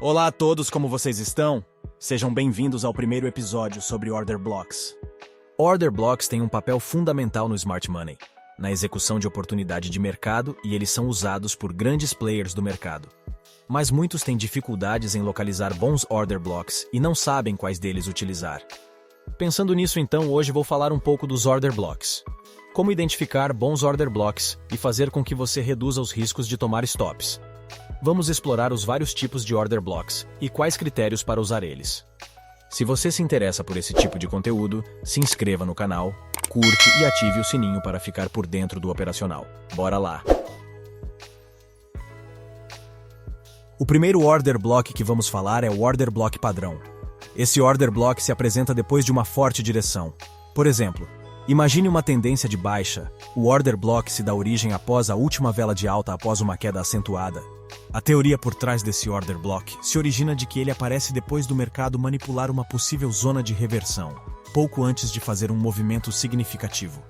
Olá a todos, como vocês estão? Sejam bem-vindos ao primeiro episódio sobre Order Blocks. Order Blocks têm um papel fundamental no Smart Money, na execução de oportunidade de mercado, e eles são usados por grandes players do mercado. Mas muitos têm dificuldades em localizar bons Order Blocks e não sabem quais deles utilizar. Pensando nisso, então, hoje vou falar um pouco dos Order Blocks. Como identificar bons Order Blocks e fazer com que você reduza os riscos de tomar stops. Vamos explorar os vários tipos de Order Blocks e quais critérios para usar eles. Se você se interessa por esse tipo de conteúdo, se inscreva no canal, curte e ative o sininho para ficar por dentro do operacional. Bora lá! O primeiro Order Block que vamos falar é o Order Block padrão. Esse Order Block se apresenta depois de uma forte direção. Por exemplo, imagine uma tendência de baixa. O Order Block se dá origem após a última vela de alta após uma queda acentuada. A teoria por trás desse Order Block se origina de que ele aparece depois do mercado manipular uma possível zona de reversão, pouco antes de fazer um movimento significativo.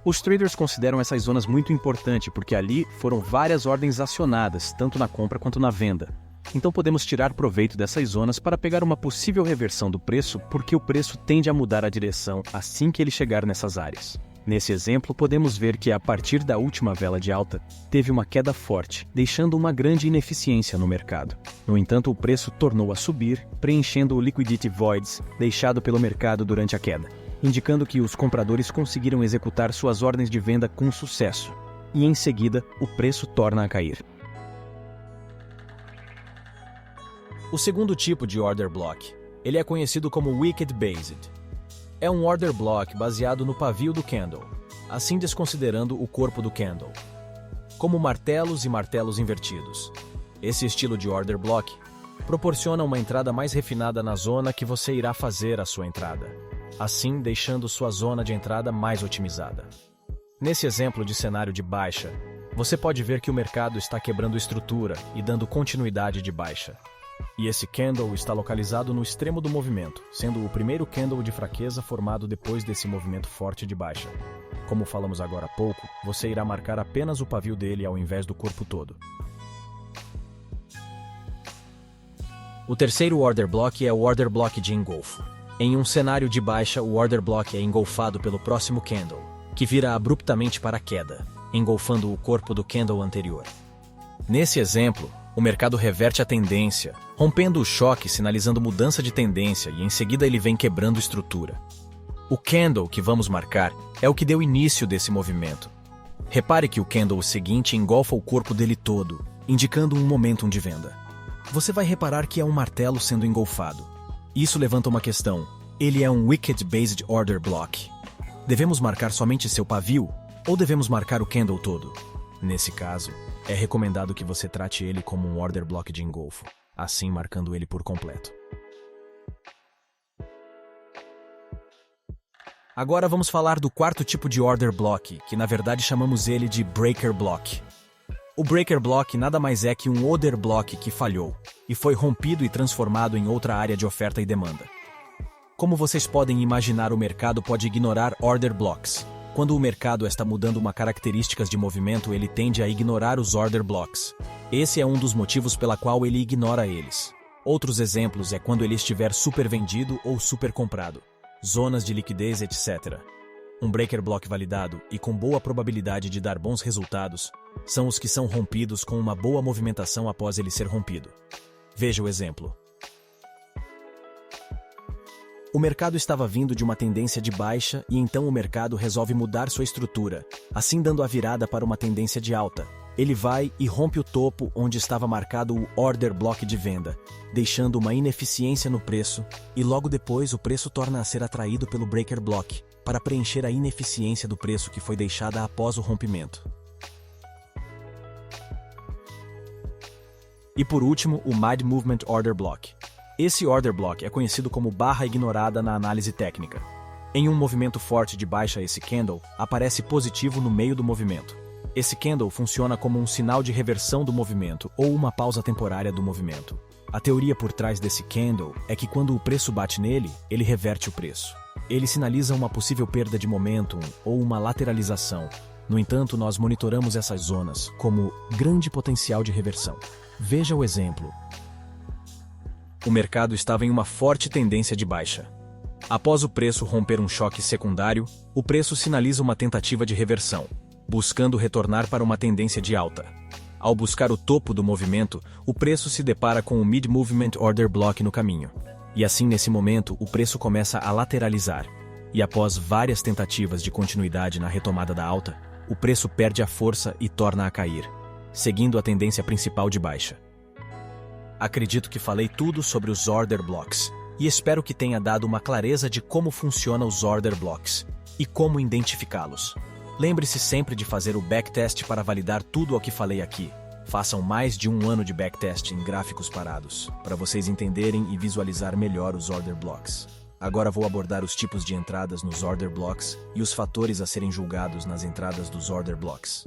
Os traders consideram essas zonas muito importantes porque ali foram várias ordens acionadas, tanto na compra quanto na venda. Então podemos tirar proveito dessas zonas para pegar uma possível reversão do preço, porque o preço tende a mudar a direção assim que ele chegar nessas áreas. Nesse exemplo, podemos ver que a partir da última vela de alta, teve uma queda forte, deixando uma grande ineficiência no mercado. No entanto, o preço tornou a subir, preenchendo o liquidity voids deixado pelo mercado durante a queda, indicando que os compradores conseguiram executar suas ordens de venda com sucesso. E em seguida, o preço torna a cair. O segundo tipo de Order Block, ele é conhecido como Wicked Based. É um Order Block baseado no pavio do candle, assim desconsiderando o corpo do candle, como martelos e martelos invertidos. Esse estilo de Order Block proporciona uma entrada mais refinada na zona que você irá fazer a sua entrada, assim deixando sua zona de entrada mais otimizada. Nesse exemplo de cenário de baixa, você pode ver que o mercado está quebrando estrutura e dando continuidade de baixa. E esse candle está localizado no extremo do movimento, sendo o primeiro candle de fraqueza formado depois desse movimento forte de baixa. Como falamos agora há pouco, você irá marcar apenas o pavio dele ao invés do corpo todo. O terceiro Order Block é o Order Block de engolfo. Em um cenário de baixa, o Order Block é engolfado pelo próximo candle, que vira abruptamente para a queda, engolfando o corpo do candle anterior. Nesse exemplo, o mercado reverte a tendência, rompendo o choque, sinalizando mudança de tendência, e em seguida ele vem quebrando estrutura. O candle que vamos marcar é o que deu início desse movimento. Repare que o candle seguinte engolfa o corpo dele todo, indicando um momentum de venda. Você vai reparar que é um martelo sendo engolfado. Isso levanta uma questão: ele é um Wicked Based Order Block. Devemos marcar somente seu pavio, ou devemos marcar o candle todo? Nesse caso, é recomendado que você trate ele como um Order Block de engolfo, assim marcando ele por completo. Agora vamos falar do quarto tipo de Order Block, que na verdade chamamos ele de Breaker Block. O Breaker Block nada mais é que um Order Block que falhou, e foi rompido e transformado em outra área de oferta e demanda. Como vocês podem imaginar, o mercado pode ignorar Order Blocks. Quando o mercado está mudando uma características de movimento, ele tende a ignorar os Order Blocks. Esse é um dos motivos pela qual ele ignora eles. Outros exemplos é quando ele estiver super vendido ou super comprado, zonas de liquidez, etc. Um Breaker Block validado e com boa probabilidade de dar bons resultados são os que são rompidos com uma boa movimentação após ele ser rompido. Veja o exemplo. O mercado estava vindo de uma tendência de baixa e então o mercado resolve mudar sua estrutura, assim dando a virada para uma tendência de alta. Ele vai e rompe o topo onde estava marcado o Order Block de venda, deixando uma ineficiência no preço, e logo depois o preço torna a ser atraído pelo Breaker Block, para preencher a ineficiência do preço que foi deixada após o rompimento. E por último, o Mid Movement Order Block. Esse Order Block é conhecido como barra ignorada na análise técnica. Em um movimento forte de baixa, esse candle aparece positivo no meio do movimento. Esse candle funciona como um sinal de reversão do movimento ou uma pausa temporária do movimento. A teoria por trás desse candle é que quando o preço bate nele, ele reverte o preço. Ele sinaliza uma possível perda de momentum ou uma lateralização. No entanto, nós monitoramos essas zonas como grande potencial de reversão. Veja o exemplo. O mercado estava em uma forte tendência de baixa. Após o preço romper um choque secundário, o preço sinaliza uma tentativa de reversão, buscando retornar para uma tendência de alta. Ao buscar o topo do movimento, o preço se depara com o Mid-Movement Order Block no caminho. E assim, nesse momento, o preço começa a lateralizar. E após várias tentativas de continuidade na retomada da alta, o preço perde a força e torna a cair, seguindo a tendência principal de baixa. Acredito que falei tudo sobre os Order Blocks, e espero que tenha dado uma clareza de como funcionam os Order Blocks e como identificá-los. Lembre-se sempre de fazer o backtest para validar tudo o que falei aqui. Façam mais de um ano de backtest em gráficos parados, para vocês entenderem e visualizar melhor os Order Blocks. Agora vou abordar os tipos de entradas nos Order Blocks e os fatores a serem julgados nas entradas dos Order Blocks.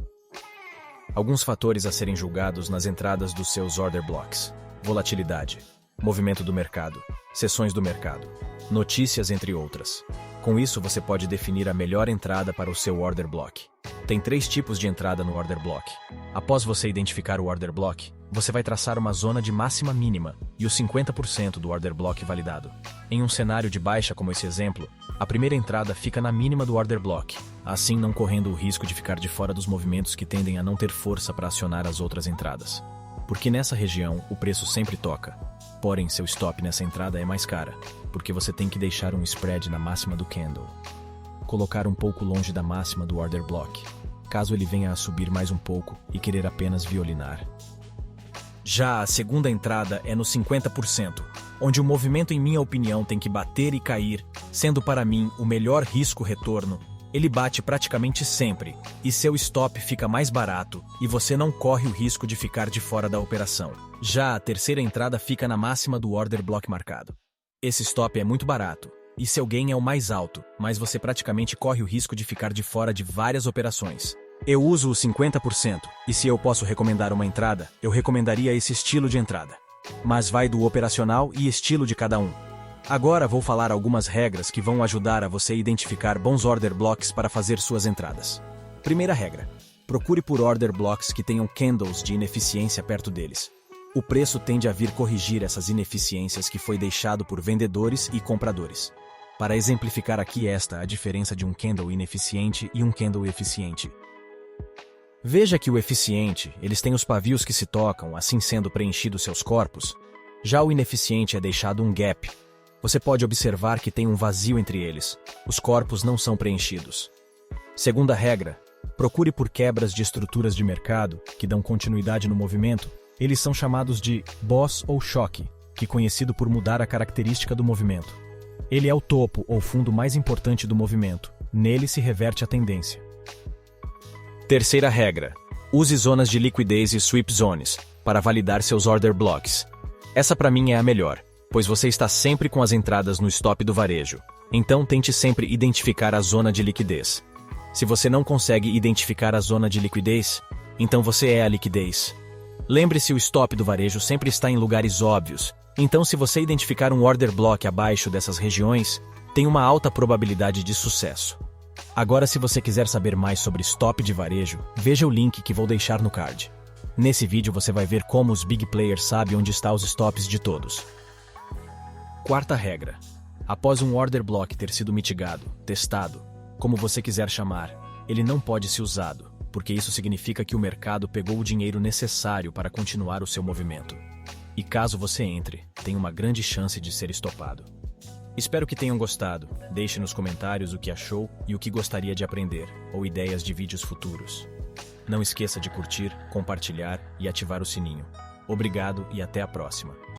Alguns fatores a serem julgados nas entradas dos seus Order Blocks: volatilidade, movimento do mercado, sessões do mercado, notícias, entre outras. Com isso, você pode definir a melhor entrada para o seu Order Block. Tem 3 tipos de entrada no Order Block. Após você identificar o Order Block, você vai traçar uma zona de máxima mínima e os 50% do Order Block validado. Em um cenário de baixa como esse exemplo, a primeira entrada fica na mínima do Order Block, assim não correndo o risco de ficar de fora dos movimentos que tendem a não ter força para acionar as outras entradas. Porque nessa região, o preço sempre toca. Porém, seu stop nessa entrada é mais cara, porque você tem que deixar um spread na máxima do candle. Colocar um pouco longe da máxima do Order Block, caso ele venha a subir mais um pouco e querer apenas violinar. Já a segunda entrada é no 50%, onde o movimento, em minha opinião, tem que bater e cair, sendo para mim o melhor risco-retorno. Ele bate praticamente sempre, e seu stop fica mais barato, e você não corre o risco de ficar de fora da operação. Já a terceira entrada fica na máxima do Order Block marcado. Esse stop é muito barato, e seu gain é o mais alto, mas você praticamente corre o risco de ficar de fora de várias operações. Eu uso o 50%, e se eu posso recomendar uma entrada, eu recomendaria esse estilo de entrada. Mas vai do operacional e estilo de cada um. Agora vou falar algumas regras que vão ajudar a você identificar bons Order Blocks para fazer suas entradas. Primeira regra: procure por Order Blocks que tenham candles de ineficiência perto deles. O preço tende a vir corrigir essas ineficiências que foi deixado por vendedores e compradores. Para exemplificar aqui a diferença de um candle ineficiente e um candle eficiente. Veja que o eficiente, eles têm os pavios que se tocam, assim sendo preenchidos seus corpos. Já o ineficiente é deixado um gap. Você pode observar que tem um vazio entre eles. Os corpos não são preenchidos. Segunda regra: procure por quebras de estruturas de mercado que dão continuidade no movimento. Eles são chamados de boss ou choque, que é conhecido por mudar a característica do movimento. Ele é o topo ou fundo mais importante do movimento. Nele se reverte a tendência. Terceira regra: use zonas de liquidez e sweep zones para validar seus Order Blocks. Essa para mim é a melhor, pois você está sempre com as entradas no stop do varejo. Então tente sempre identificar a zona de liquidez. Se você não consegue identificar a zona de liquidez, então você é a liquidez. Lembre-se, o stop do varejo sempre está em lugares óbvios. Então, se você identificar um Order Block abaixo dessas regiões, tem uma alta probabilidade de sucesso. Agora, se você quiser saber mais sobre stop de varejo, veja o link que vou deixar no card. Nesse vídeo você vai ver como os big players sabem onde estão os stops de todos. Quarta regra: após um Order Block ter sido mitigado, testado, como você quiser chamar, ele não pode ser usado, porque isso significa que o mercado pegou o dinheiro necessário para continuar o seu movimento. E caso você entre, tem uma grande chance de ser estopado. Espero que tenham gostado. Deixe nos comentários o que achou e o que gostaria de aprender, ou ideias de vídeos futuros. Não esqueça de curtir, compartilhar e ativar o sininho. Obrigado e até a próxima.